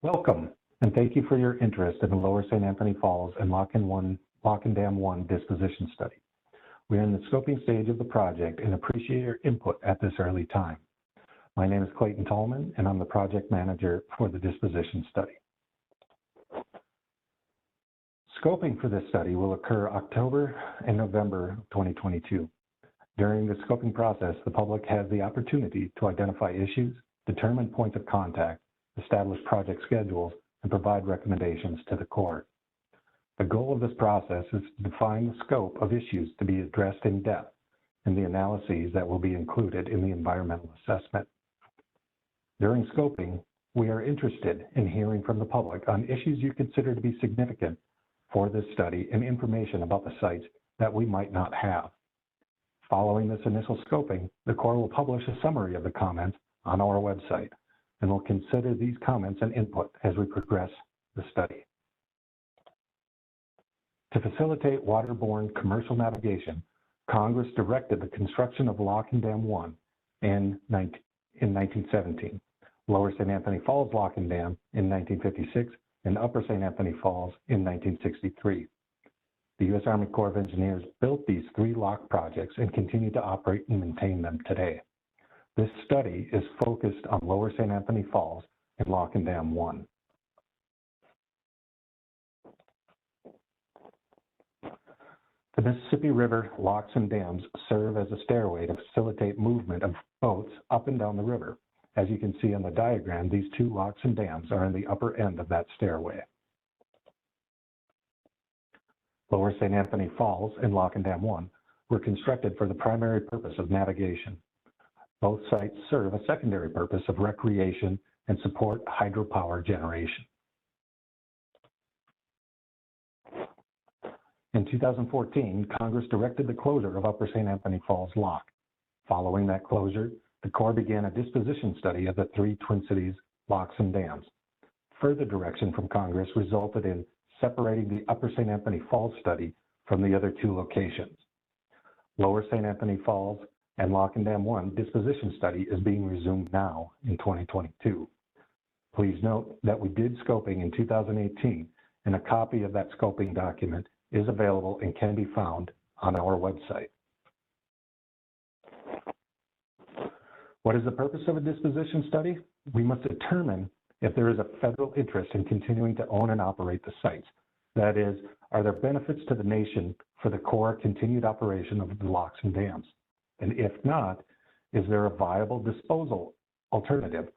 Welcome, and thank you for your interest in the Lower St. Anthony Falls and Lock and Dam 1 disposition study. We are in the scoping stage of the project and appreciate your input at this early time. My name is Clayton Tallman, and I'm the project manager for the disposition study. Scoping for this study will occur October and November 2022. During the scoping process, the public has the opportunity to identify issues, determine points of contact, establish project schedules, and provide recommendations to the Corps. The goal of this process is to define the scope of issues to be addressed in depth and the analyses that will be included in the environmental assessment. During scoping, we are interested in hearing from the public on issues you consider to be significant for this study and information about the sites that we might not have. Following this initial scoping, the Corps will publish a summary of the comments on our website, and we'll consider these comments and input as we progress the study. To facilitate waterborne commercial navigation, Congress directed the construction of Lock and Dam 1 in 1917, Lower St. Anthony Falls Lock and Dam in 1956, and Upper St. Anthony Falls in 1963. The U.S. Army Corps of Engineers built these three lock projects and continue to operate and maintain them today. This study is focused on Lower St. Anthony Falls and Lock and Dam 1. The Mississippi River locks and dams serve as a stairway to facilitate movement of boats up and down the river. As you can see on the diagram, these two locks and dams are in the upper end of that stairway. Lower St. Anthony Falls and Lock and Dam 1 were constructed for the primary purpose of navigation. Both sites serve a secondary purpose of recreation and support hydropower generation. In 2014, Congress directed the closure of Upper St. Anthony Falls Lock. Following that closure, the Corps began a disposition study of the three Twin Cities locks and dams. Further direction from Congress resulted in separating the Upper St. Anthony Falls study from the other two locations. Lower St. Anthony Falls and Lock and Dam 1 disposition study is being resumed now in 2022. Please note that we did scoping in 2018, and a copy of that scoping document is available and can be found on our website. What is the purpose of a disposition study? We must determine if there is a federal interest in continuing to own and operate the sites. That is, are there benefits to the nation for the Corps continued operation of the locks and dams? And if not, is there a viable disposal alternative?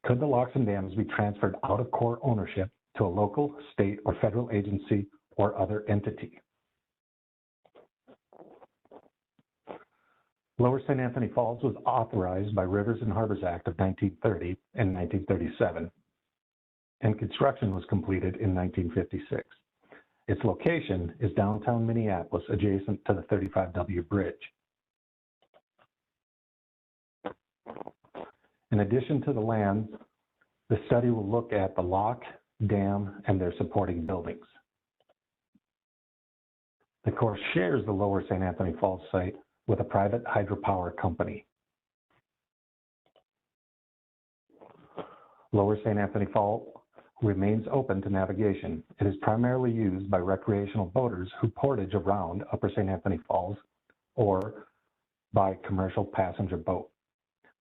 Could the locks and dams be transferred out of Corps ownership to a local, state, or federal agency or other entity? Lower St. Anthony Falls was authorized by Rivers and Harbors Act of 1930 and 1937, and construction was completed in 1956. Its location is downtown Minneapolis, adjacent to the 35W bridge. In addition to the land, the study will look at the lock, dam, and their supporting buildings. The Corps shares the Lower St. Anthony Falls site with a private hydropower company. Lower St. Anthony Falls remains open to navigation. It is primarily used by recreational boaters who portage around Upper St. Anthony Falls or by commercial passenger boat.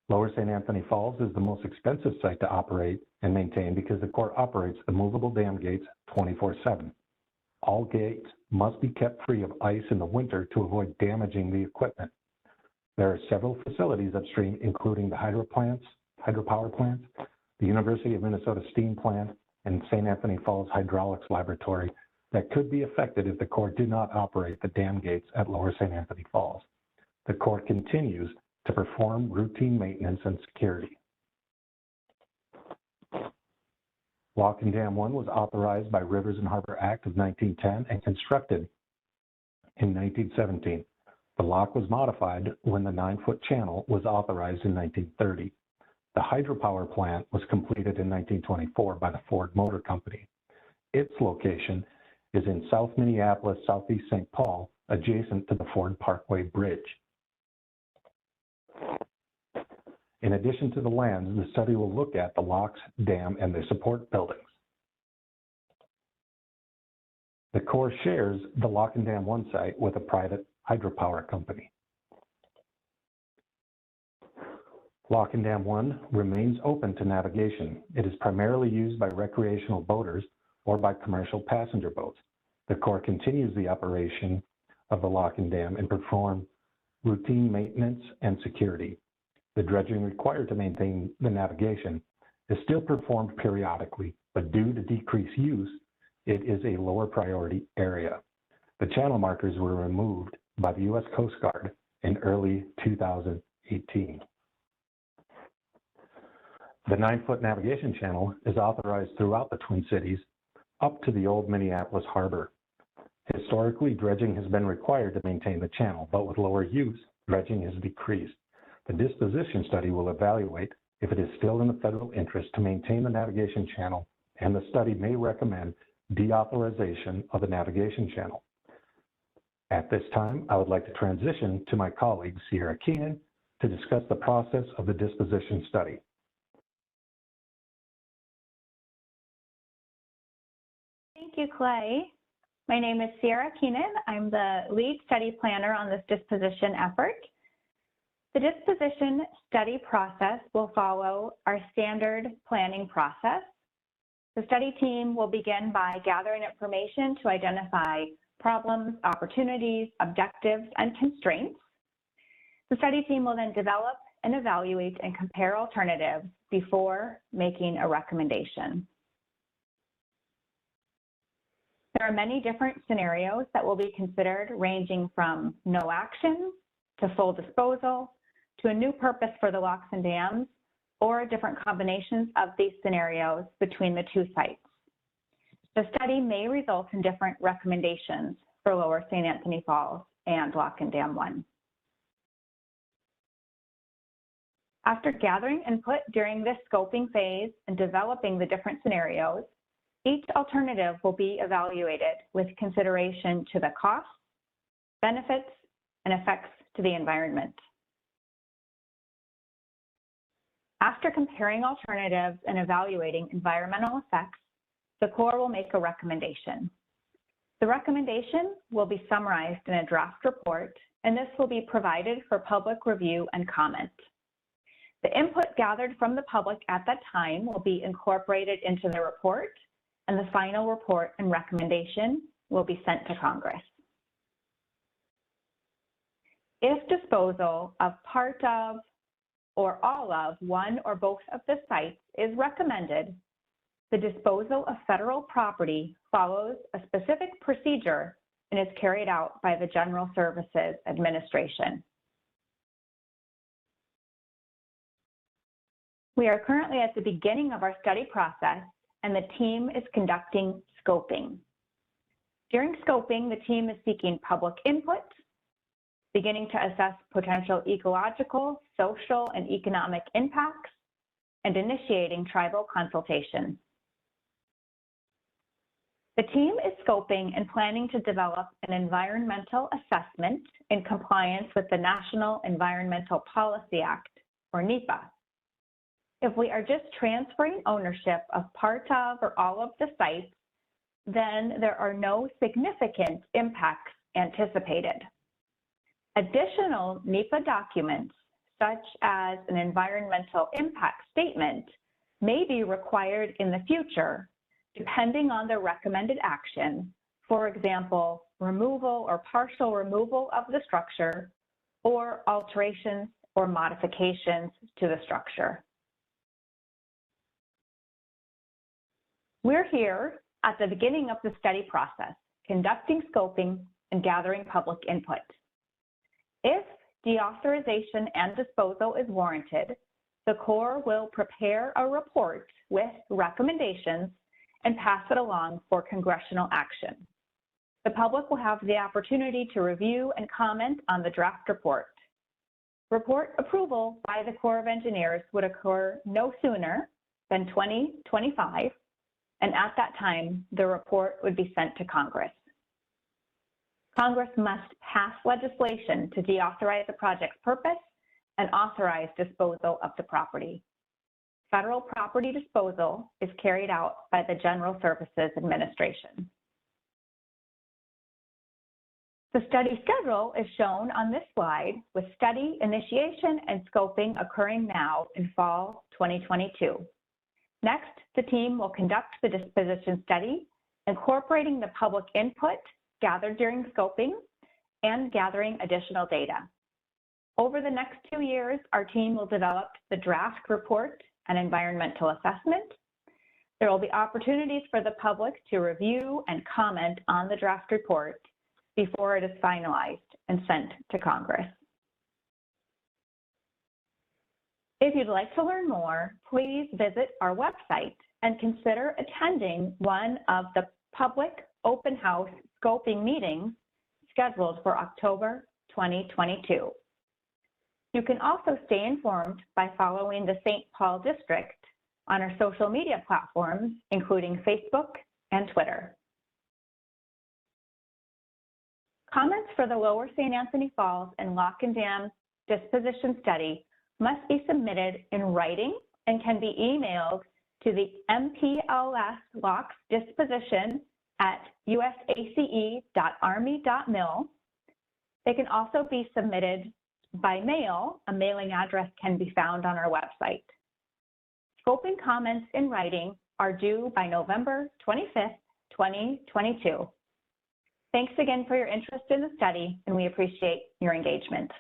Lower St. Anthony Falls is the most expensive site to operate and maintain because the Corps operates the movable dam gates 24/7. All gates must be kept free of ice in the winter to avoid damaging the equipment. There are several facilities upstream, including the hydropower plants, the University of Minnesota Steam Plant, and St. Anthony Falls Hydraulics Laboratory that could be affected if the Corps did not operate the dam gates at Lower St. Anthony Falls. The Corps continues to perform routine maintenance and security. Lock and Dam 1 was authorized by Rivers and Harbor Act of 1910 and constructed in 1917. The lock was modified when the 9-foot channel was authorized in 1930. The hydropower plant was completed in 1924 by the Ford Motor Company. Its location is in South Minneapolis, Southeast St. Paul, adjacent to the Ford Parkway Bridge. In addition to the lands, the study will look at the locks, dam, and their support buildings. The Corps shares the Lock and Dam 1 site with a private hydropower company. Lock and Dam 1 remains open to navigation. It is primarily used by recreational boaters or by commercial passenger boats. The Corps continues the operation of the lock and dam and perform routine maintenance and security. The dredging required to maintain the navigation is still performed periodically, but due to decreased use, it is a lower priority area. The channel markers were removed by the U.S. Coast Guard in early 2018. The 9-foot navigation channel is authorized throughout the Twin Cities up to the old Minneapolis Harbor. Historically, dredging has been required to maintain the channel, but with lower use, dredging has decreased. The disposition study will evaluate if it is still in the federal interest to maintain the navigation channel, and the study may recommend deauthorization of the navigation channel. At this time, I would like to transition to my colleague, Sierra Keenan, to discuss the process of the disposition study. Thank you, Clay. My name is Sierra Keenan. I'm the lead study planner on this disposition effort. The disposition study process will follow our standard planning process. The study team will begin by gathering information to identify problems, opportunities, objectives, and constraints. The study team will then develop and evaluate and compare alternatives before making a recommendation. There are many different scenarios that will be considered, ranging from no action to full disposal to a new purpose for the locks and dams, or different combinations of these scenarios between the two sites. The study may result in different recommendations for Lower St. Anthony Falls and Lock and Dam 1. After gathering input during this scoping phase and developing the different scenarios, each alternative will be evaluated with consideration to the costs, benefits, and effects to the environment. After comparing alternatives and evaluating environmental effects, the Corps will make a recommendation. The recommendation will be summarized in a draft report, and this will be provided for public review and comment. The input gathered from the public at that time will be incorporated into the report, and the final report and recommendation will be sent to Congress. If disposal of part of or all of one or both of the sites is recommended, the disposal of federal property follows a specific procedure and is carried out by the General Services Administration. We are currently at the beginning of our study process, and the team is conducting scoping. During scoping, the team is seeking public input, beginning to assess potential ecological, social, and economic impacts, and initiating tribal consultation. The team is scoping and planning to develop an environmental assessment in compliance with the National Environmental Policy Act, or NEPA. If we are just transferring ownership of part of or all of the sites, then there are no significant impacts anticipated. Additional NEPA documents, such as an environmental impact statement, may be required in the future, depending on the recommended action, for example, removal or partial removal of the structure, or alterations or modifications to the structure. We're here at the beginning of the study process, conducting scoping and gathering public input. If deauthorization and disposal is warranted, the Corps will prepare a report with recommendations and pass it along for congressional action. The public will have the opportunity to review and comment on the draft report. Report approval by the Corps of Engineers would occur no sooner than 2025, and at that time, the report would be sent to Congress. Congress must pass legislation to deauthorize the project's purpose and authorize disposal of the property. Federal property disposal is carried out by the General Services Administration. The study schedule is shown on this slide, with study initiation and scoping occurring now in fall 2022. Next, the team will conduct the disposition study, incorporating the public input gathered during scoping and gathering additional data. Over the next 2 years, our team will develop the draft report and environmental assessment. There will be opportunities for the public to review and comment on the draft report before it is finalized and sent to Congress. If you'd like to learn more, please visit our website and consider attending one of the public open house scoping meetings scheduled for October 2022. You can also stay informed by following the St. Paul District on our social media platforms, including Facebook and Twitter. Comments for the Lower St. Anthony Falls and Lock and Dam disposition study must be submitted in writing and can be emailed to the MPLS Locks Disposition at usace.army.mil. They can also be submitted by mail. A mailing address can be found on our website. Scoping comments in writing are due by November 25th, 2022. Thanks again for your interest in the study, and we appreciate your engagement.